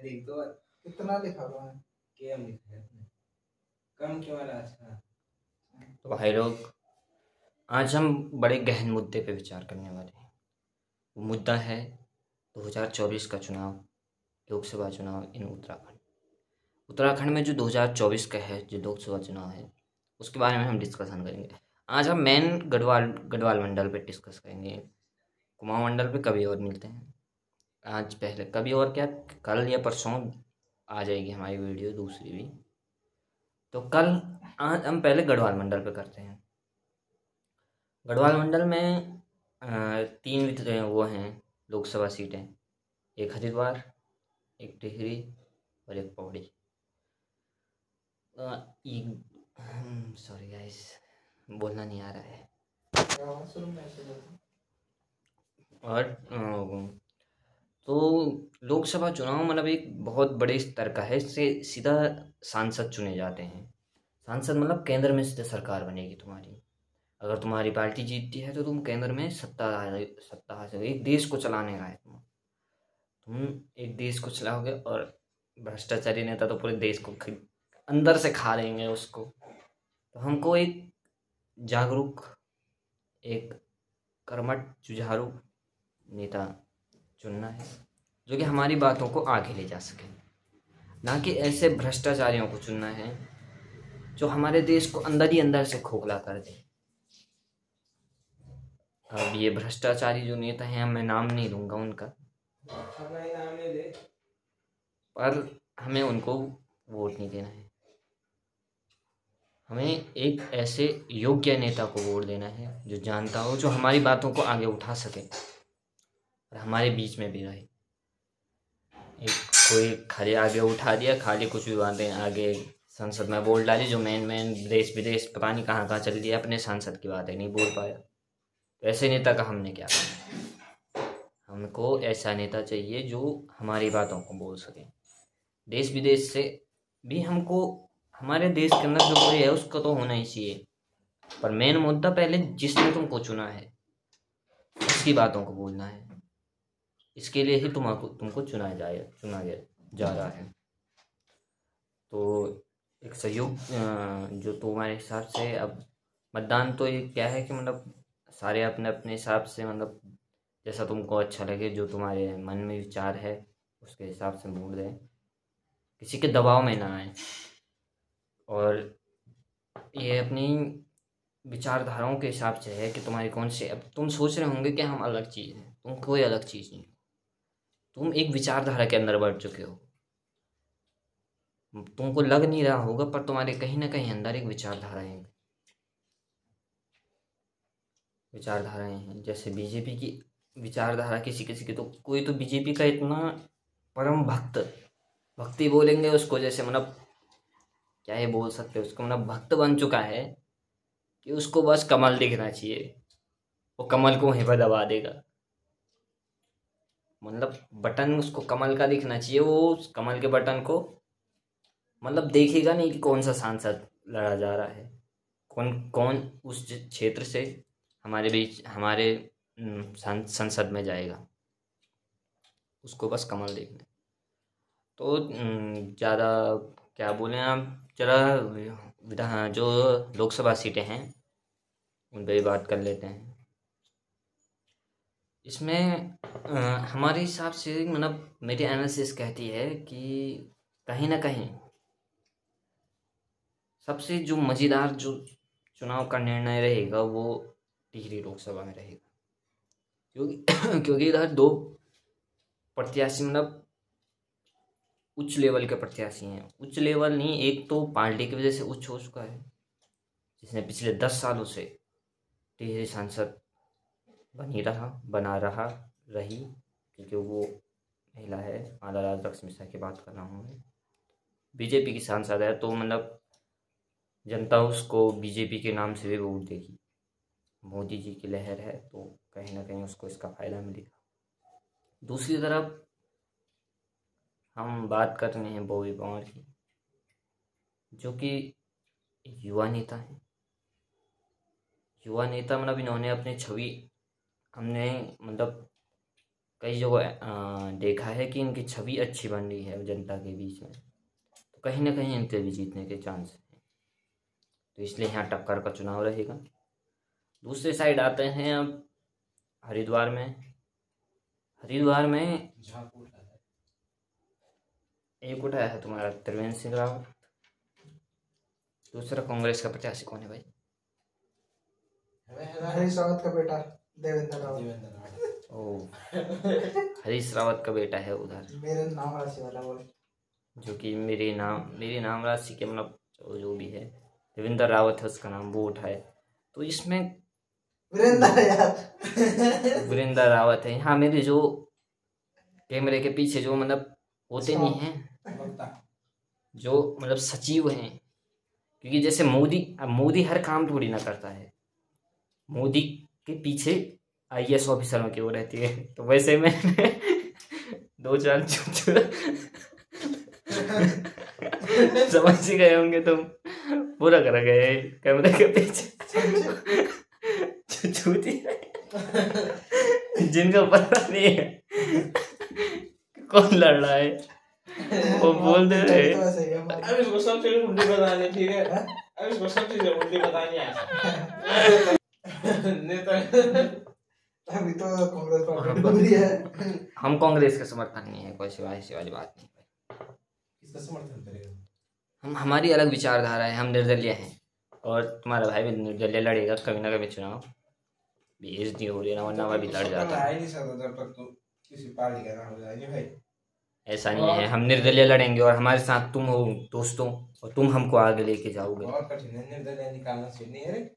देख दो कितना लिखा हुआ है, क्या लिखा है, कम क्यों आ रहा। अच्छा तो भाई लोग, आज हम बड़े गहन मुद्दे पे विचार करने वाले हैं। वो मुद्दा है 2024 का चुनाव, लोकसभा चुनाव इन उत्तराखंड। उत्तराखंड में जो 2024 का है, जो लोकसभा चुनाव है, उसके बारे में हम डिस्कशन करेंगे। आज हम मेन गढ़वाल मंडल पे डिस्कस करेंगे। कुमाऊं मंडल पे कभी और मिलते हैं। आज पहले कभी और क्या, कल या परसों आ जाएगी हमारी वीडियो दूसरी भी। तो आज हम पहले गढ़वाल मंडल पे करते हैं। गढ़वाल मंडल में तीन वो हैं लोकसभा सीटें, एक हरिद्वार, एक टिहरी और एक पौड़ी। सॉरी गाइस, बोलना नहीं आ रहा है। और तो लोकसभा चुनाव मतलब एक बहुत बड़े स्तर का है। इससे सीधा सांसद चुने जाते हैं। सांसद मतलब केंद्र में सीधा सरकार बनेगी तुम्हारी। अगर तुम्हारी पार्टी जीतती है तो तुम केंद्र में सत्ता हासिल, एक देश को चलाने का है तुम एक देश को चलाओगे। और भ्रष्टाचारी नेता तो पूरे देश को अंदर से खा लेंगे उसको। तो हमको एक जागरूक, एक कर्मठ, जुझारू नेता चुनना है जो कि हमारी बातों को आगे ले जा सके, ना कि ऐसे भ्रष्टाचारियों को चुनना है जो हमारे देश को अंदर ही अंदर से खोखला कर दे। अब ये भ्रष्टाचारी जो नेता हैं, मैं नाम नहीं लूँगा उनका, पर हमें उनको वोट नहीं देना है। हमें एक ऐसे योग्य नेता को वोट देना है जो जानता हो, जो हमारी बातों को आगे उठा सके और हमारे बीच में भी रहे। एक कोई खाली आगे उठा दिया, खाली कुछ भी बातें आगे संसद में बोल डाली, जो मेन देश विदेश पता नहीं कहाँ कहाँ चल दिया, अपने सांसद की बातें नहीं बोल पाया। तो ऐसे नेता का हमने क्या करना। हमको ऐसा नेता चाहिए जो हमारी बातों को बोल सके। देश विदेश से भी हमको, हमारे देश के अंदर जो कोई है उसका तो होना ही चाहिए, पर मेन मुद्दा पहले जिसने तुमको चुना है उसकी बातों को बोलना है। इसके लिए ही तुमको चुना जा रहा है। तो एक सहयोग जो तुम्हारे हिसाब से, अब मतदान तो ये क्या है कि मतलब सारे अपने अपने हिसाब से, मतलब जैसा तुमको अच्छा लगे, जो तुम्हारे मन में विचार है उसके हिसाब से वोट दें, किसी के दबाव में ना आए। और ये अपनी विचारधाराओं के हिसाब से है कि तुम्हारी कौन सी। अब तुम सोच रहे होंगे कि हम अलग चीज़ हैं, तुम कोई अलग चीज़ नहीं, तुम एक विचारधारा के अंदर बढ़ चुके हो। तुमको लग नहीं रहा होगा, पर तुम्हारे कहीं ना कहीं अंदर एक विचारधाराएं हैं। जैसे बीजेपी की विचारधारा किसी किसी की, तो कोई तो बीजेपी का इतना परम भक्ति बोलेंगे उसको, जैसे मतलब क्या ये बोल सकते हैं उसको, मतलब भक्त बन चुका है कि उसको बस कमल दिखना चाहिए, वो कमल को वहीं पर दबा देगा। मतलब बटन उसको कमल का दिखना चाहिए, वो उस कमल के बटन को मतलब देखेगा नहीं कि कौन सा सांसद लड़ा जा रहा है, कौन कौन उस क्षेत्र से हमारे संसद में जाएगा। उसको बस कमल देखना है। तो ज़्यादा क्या बोलें आप, जरा विधान जो लोकसभा सीटें हैं उन पर बात कर लेते हैं। इसमें हमारे हिसाब से, मतलब मेरी एनालिसिस कहती है कि कहीं ना कहीं सबसे जो मज़ेदार जो चुनाव का निर्णय रहेगा वो टिहरी लोकसभा में रहेगा। क्योंकि इधर दो प्रत्याशी, मतलब उच्च लेवल के प्रत्याशी हैं। उच्च लेवल नहीं, एक तो पार्टी की वजह से उच्च हो चुका है, जिसने पिछले 10 सालों से टिहरी सांसद बना रही, क्योंकि वो महिला है। माला राजलक्ष्मी मिश्रा की बात कर रहा हूँ मैं। बीजेपी की सांसद है, तो मतलब जनता उसको बीजेपी के नाम से भी वोट देगी। मोदी जी की लहर है, तो कहीं ना कहीं उसको इसका फायदा मिलेगा। दूसरी तरफ हम बात कर रहे हैं बॉबी पंवर की, जो कि युवा नेता है। युवा नेता मतलब इन्होंने अपनी छवि, हमने मतलब कई जगह देखा है कि इनकी छवि अच्छी बन रही है जनता के बीच में, तो कहीं ना कहीं इनके भी जीतने के चांस हैं। तो इसलिए यहाँ टक्कर का चुनाव रहेगा। दूसरी साइड आते हैं अब हरिद्वार में। हरिद्वार में एक उठाया है तुम्हारा त्रिवेंद्र सिंह रावत, दूसरा कांग्रेस का प्रत्याशी कौन है भाई? हरीश रावत का बेटा देवेंद्र रावत। ओ हरीश रावत का बेटा है उधर, मेरे नाम राशि वाला बोल, जो कि मेरे नाम राशि के मतलब जो भी है देवेंद्र रावत है उसका नाम, वो उठाए। तो इसमें वीरेंद्र रावत है। हाँ, मेरे जो कैमरे के पीछे जो मतलब होते नहीं हैं, जो मतलब सचिव हैं, क्योंकि जैसे मोदी हर काम थोड़ी ना करता है, मोदी के पीछे IAS ऑफिसरों की वो रहती है। तो वैसे में 2-4 समझ ही गए होंगे तुम, पूरा कर गए कैमरे के पीछे छूती जिनका पता नहीं है कौन लड़ रहा है, वो बोल दे रहे। अब इसको सब चीजें उल्टी बतानी, ठीक है? अब इसको सब चीजें उल्टी बतानी है। नेता अभी तो कांग्रेस पार्टी डूब रही है। हम कांग्रेस का समर्थन नहीं है, कोई ऐसी वाली बात नहीं। किसका समर्थन करेगा? हमारी अलग विचारधारा है, हम निर्दलीय हैं, और तुम्हारा भाई भी निर्दलीय लड़ेगा कभी ना कभी चुनाव। बेइज्जती हो रही है ना, वरना मैं भी लड़ जाता है। नहीं सकता जब तक तो किसी पार्टी का नाम हो जाएगी भाई। ऐसा नहीं है, हम निर्दलीय लड़ेंगे और हमारे साथ तुम हो दोस्तों, और तुम हमको आगे लेके जाओगे। बहुत कठिन है निर्दलीय निकालना, सही नहीं है रे।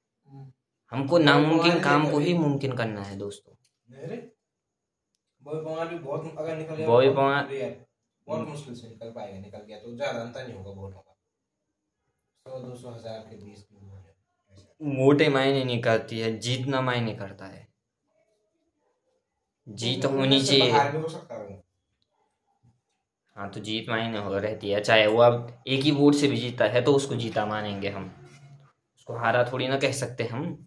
हमको नामुमकिन काम को ही मुमकिन करना है दोस्तों। नहीं रे, बॉय पवार भी बहुत अगर निकल गया, बॉय पवार बहुत मुश्किल से निकल पाएगा, निकल गया तो ज्यादा अंतर नहीं होगा वोटों का, 100-200 हजार के बीच में। वोटें मायने नहीं करती है, जीतना मायने करता है। जीत होनी चाहिए। बाहर भी हो सकता है। हाँ, तो जीत मायने हो रहती है, चाहे वो अब एक ही वोट से भी जीता है तो उसको जीता मानेंगे हम, उसको हारा थोड़ी ना कह सकते हम,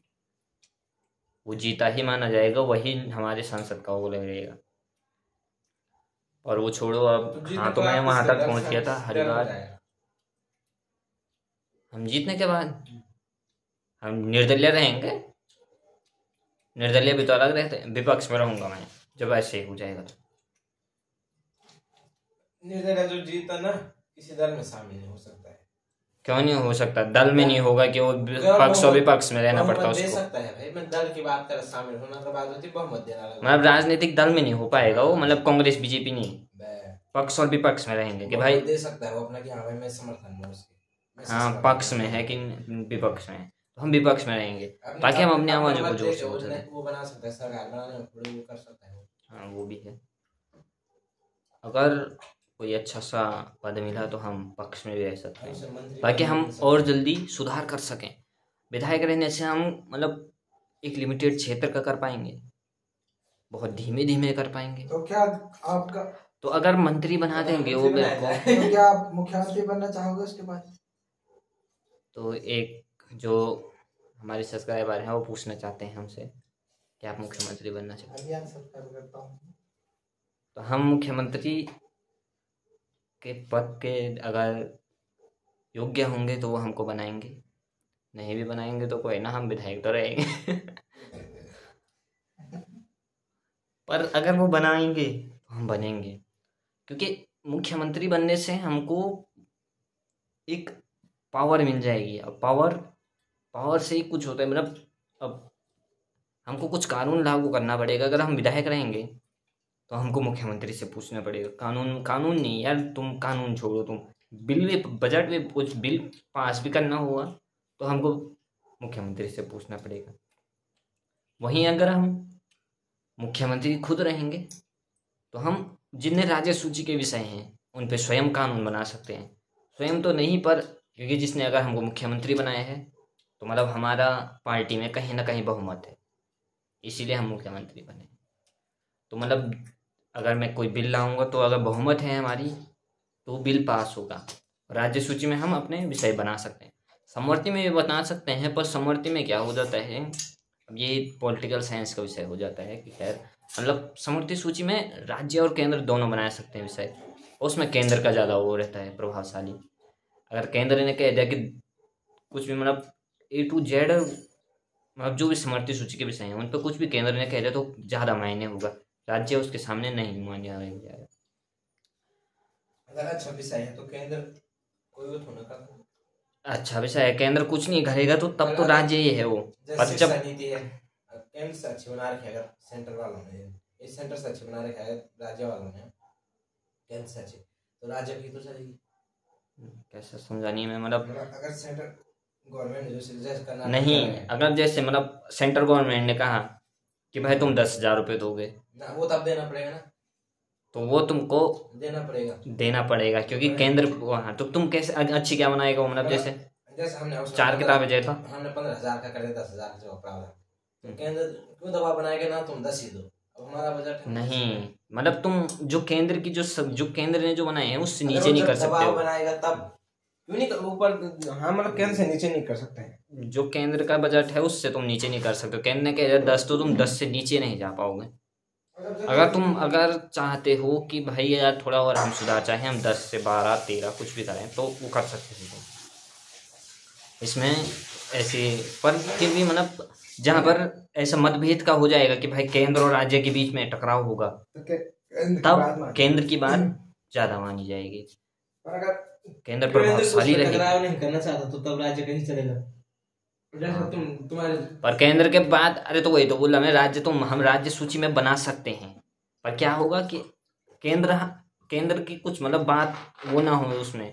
वो जीता ही माना जाएगा, वही हमारे संसद का वो लगेगा। और वो छोड़ो अब, तो हाँ, तो मैं वहां तक पहुंच गया था हरिद्वार। हम जीतने के बाद हम निर्दलीय रहेंगे, निर्दलीय भी तो अलग रहते हैं, विपक्ष में रहूंगा मैं जब ऐसे हो जाएगा तो। निर्दलीय जो जीता ना किसी दल में शामिल नहीं हो सकता है। क्यों नहीं हो सकता? दल में नहीं होगा कि वो पक्ष और विपक्ष में रहना पड़ता उसको। दे सकता है भाई, मैं दल की बात कर, शामिल होना के बाद होती बहुमत देना, मतलब राजनीतिक दल में नहीं हो पाएगा वो, मतलब कांग्रेस बीजेपी नहीं, पक्ष और विपक्ष में रहेंगे कि भाई दे सकता है वो अपना कि हाँ भाई मैं समर्थन हूँ उसके, हाँ पक्ष में है कि विपक्ष में, तो हम विपक्ष में रहेंगे ताकि हम अपनी आवाज़ों को जोर से बोल सकें। वो बना सकता है, सरकार बनाने में वो कर सकता है। हाँ, वो भी है। अगर कोई अच्छा सा पद मिला तो हम पक्ष में भी रह सकते हैं ताकि हम और जल्दी सुधार कर सकें। विधायक रहने से हम मतलब एक लिमिटेड क्षेत्र का कर पाएंगे, बहुत धीमे धीमे कर पाएंगे। तो क्या आपका, तो अगर मंत्री बना देंगे वो मेरे को, तो क्या आप मुख्यमंत्री बनना चाहोगे उसके बाद? तो एक जो हमारे सब्सक्राइबर हैं वो पूछना चाहते हैं हमसे कि आप मुख्यमंत्री बनना चाहते हैं? अभियान सब्सक्राइब करता हूँ। तो हम मुख्यमंत्री के पद के अगर योग्य होंगे तो वो हमको बनाएंगे, नहीं भी बनाएंगे तो कोई ना, हम विधायक तो रहेंगे। पर अगर वो बनाएंगे तो हम बनेंगे, क्योंकि मुख्यमंत्री बनने से हमको एक पावर मिल जाएगी। अब पावर से ही कुछ होता है, मतलब अब हमको कुछ कानून लागू करना पड़ेगा। अगर हम विधायक रहेंगे तो हमको मुख्यमंत्री से पूछना पड़ेगा, कानून नहीं यार, तुम कानून छोड़ो, तुम बिल में, बजट में कुछ बिल पास भी करना होगा तो हमको मुख्यमंत्री से पूछना पड़ेगा। वहीं अगर हम मुख्यमंत्री खुद रहेंगे तो हम जितने राज्य सूची के विषय हैं उन पे स्वयं कानून बना सकते हैं। स्वयं तो नहीं, पर क्योंकि जिसने अगर हमको मुख्यमंत्री बनाया है तो मतलब हमारा पार्टी में कहीं ना कहीं बहुमत है, इसीलिए हम मुख्यमंत्री बने। तो मतलब अगर मैं कोई बिल लाऊंगा तो अगर बहुमत है हमारी तो बिल पास होगा। राज्य सूची में हम अपने विषय बना सकते हैं, समवर्ती में भी बना सकते हैं, पर समवर्ती में क्या हो जाता है, अब ये पॉलिटिकल साइंस का विषय हो जाता है कि खैर मतलब समवर्ती सूची में राज्य और केंद्र दोनों बना सकते हैं विषय, उसमें केंद्र का ज़्यादा वो रहता है प्रभावशाली। अगर केंद्र ने कह दिया कि कुछ भी मतलब A to Z मतलब जो भी समवर्ती सूची के विषय हैं उन पर कुछ भी केंद्र ने कह दिया तो ज़्यादा मायने होगा, राज्य उसके सामने नहीं मान्य जाएगा। अगर अच्छा विषय है तो केंद्र कोई वो थोड़ा कर, अच्छा विषय है केंद्र कुछ नहीं करेगा तो तब तो राज्य ही है वो। पर जब नीति है केंद्र से अच्छी बना रखी है, अगर सेंटर वालों ने इस सेंटर से अच्छी बना रखा है राज्य वालों ने केंद्र से अच्छी, तो राज्य की तो चलेगी। कैसे समझानी है मतलब अगर सेंटर गवर्नमेंट जो सजेस्ट करना नहीं, अगर जैसे मतलब सेंट्रल गवर्नमेंट ने कहा कि भाई तुम 10,000 रुपये दोगे ना, वो तब देना पड़ेगा ना, तो वो तुमको देना पड़ेगा क्योंकि केंद्र वहाँ, तो तुम कैसे अच्छी क्या बनाएगा मतलब जैसे हमने 4 किताबें जैसा हमने 15,000 का कर दिया 10,000 जो प्रावधान, तो केंद्र क्यों दबाव बनाएगा ना तुम 10 ही दो, अब हमारा बजट नहीं मतलब तुम जो केंद्र की जो केंद्र ने जो बनाए हैं उससे नीचे नहीं कर सकते हो। बनाएगा तब क्यों नहीं ऊपर, हाँ मतलब केंद्र से नीचे नहीं कर सकते हैं, जो केंद्र का बजट है उससे तुम नीचे नहीं कर सकते हो। केंद्र ने कह 10 तो तुम 10 से नीचे नहीं जा पाओगे। अगर चाहते हो कि भाई यार थोड़ा और हम सुधार चाहें, हम 10 से 12 13 कुछ भी करें तो वो कर सकते हैं इसमें ऐसे। पर फिर भी मतलब जहाँ पर ऐसा मतभेद का हो जाएगा कि भाई केंद्र और राज्य के बीच में टकराव होगा तब केंद्र की बात ज्यादा मानी जाएगी। केंद्र प्रभावशाली रहेगी। नहीं करना चाहता तो तब राज्य कहीं चलेगा। तुम्हारे पर केंद्र के बाद अरे तो वही तो बोला मैं, राज्य तो हम राज्य सूची में बना सकते हैं पर क्या होगा कि केंद्र की कुछ मतलब बात वो ना हो उसमें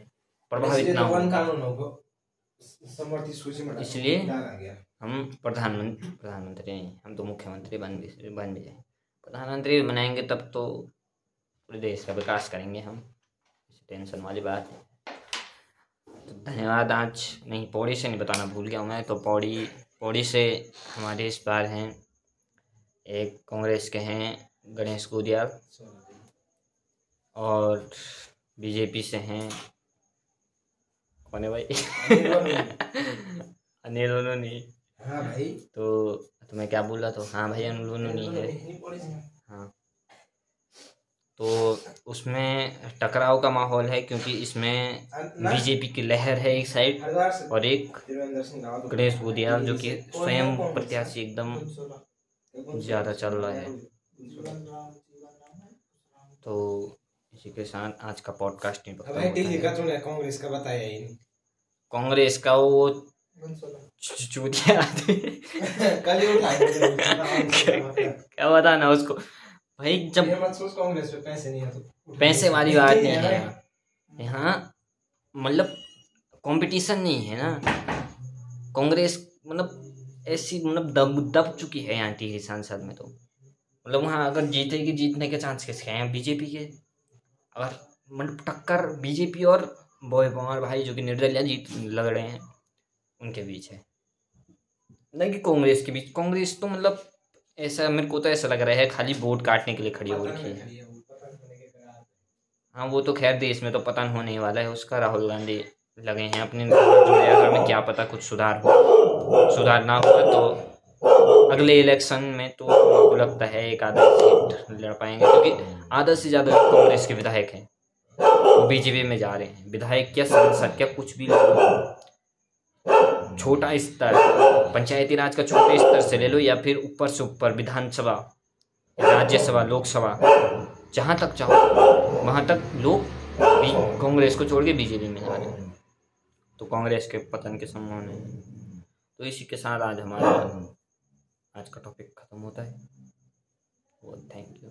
प्रभावित ना हो, कानून होगा समवर्ती सूची में, इसलिए हम प्रधानमंत्री नहीं, हम तो मुख्यमंत्री बन भी जाए। प्रधानमंत्री बनाएंगे तब तो पूरे देश का विकास करेंगे हम, टेंशन वाली बात है। तो धन्यवाद। आज नहीं पौड़ी से नहीं बताना भूल गया हूँ मैं, तो पौड़ी से हमारे इस बार हैं एक कांग्रेस के हैं गणेश गुदियाल और बीजेपी से हैं कौन है भाई अनिल उन्होंने। हाँ भाई तो मैं क्या बोल रहा था, हाँ भाई अनिल उन्होंने है। हाँ तो उसमें टकराव का माहौल है क्योंकि इसमें बीजेपी की लहर है एक साइड और एक गणेश गुदियाल जो कि स्वयं प्रत्याशी एकदम ज़्यादा चल रहा है। तो इसी के साथ आज का पॉडकास्ट नहीं पता कांग्रेस का बताया ही नहीं। कांग्रेस का वो चूतिया कल ही क्या बताना उसको भाई, जब कांग्रेस पे पैसे नहीं है तो पैसे वाली बात नहीं है यहाँ मतलब कंपटीशन नहीं है ना। कांग्रेस मतलब ऐसी मतलब दब चुकी है यहाँ टिहरी सांसद में, तो मतलब वहाँ अगर जीतेगी जीतने के चांस किसके हैं बीजेपी के। अगर मतलब टक्कर बीजेपी और बॉय पवार भाई जो कि निर्दलीय जीत लग रहे हैं उनके बीच है, नहीं कि कांग्रेस के बीच। कांग्रेस तो मतलब ऐसा मेरे को तो ऐसा लग रहा है खाली वोट काटने के लिए खड़ी हो रखी है। हाँ वो तो खैर देश में तो पतन होने वाला है उसका, राहुल गांधी लगे हैं अपने जोड़े में, क्या पता कुछ सुधार ना हुआ तो अगले इलेक्शन में तो मुझको लगता है एक आधा सीट लड़ पाएंगे क्योंकि आधा से ज़्यादा कांग्रेस के विधायक हैं वो बीजेपी में जा रहे हैं। विधायक क्या सांसद क्या कुछ भी छोटा स्तर पंचायती राज का छोटे स्तर से ले लो या फिर ऊपर से ऊपर विधानसभा राज्यसभा लोकसभा जहाँ तक चाहो वहाँ तक लोग कांग्रेस को छोड़ के बीजेपी में जा रहे हैं, तो कांग्रेस के पतन के संभावना है। तो इसी के साथ आज हमारा आज का टॉपिक खत्म होता है। Thank you.